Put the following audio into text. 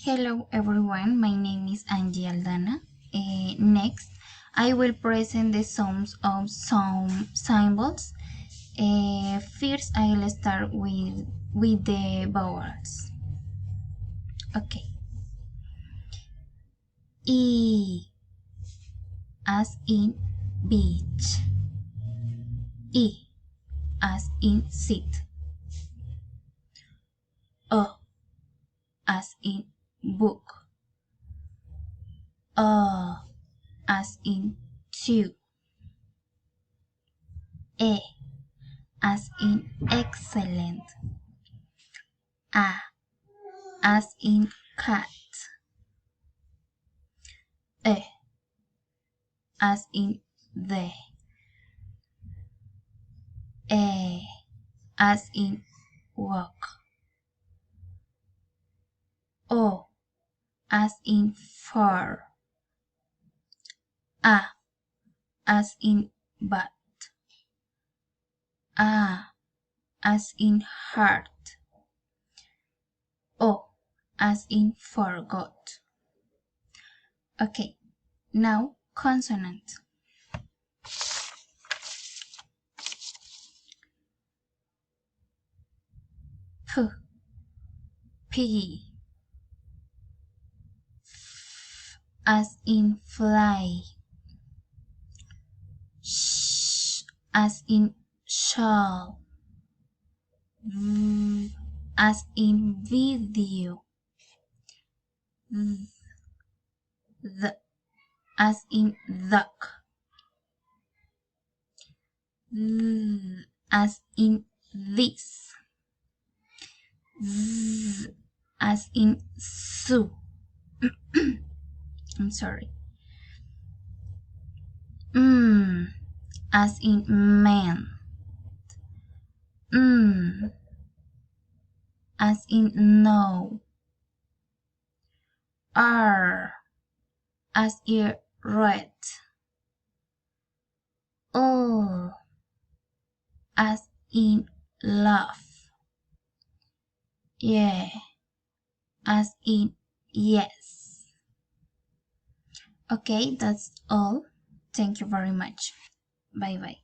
Hello everyone, my name is Anyi Aldana. Next, I will present the sums of some symbols. First, I'll start with the vowels. Okay. E as in beach. E as in sit. O as in book. As in two. E as in excellent. A as in cat. E as in the. E as in walk. O as in fur. A as in bat. A as in heart. O as in forgot. Okay, now consonant. P, P, F as in fly. Sh as in shawl. V as in video. The as in duck. As in this. Z as in zoo. I'm sorry. As in man. As in no. R as in red. O as in love. Yeah as in yes. Okay, that's all. Thank you very much. Bye bye.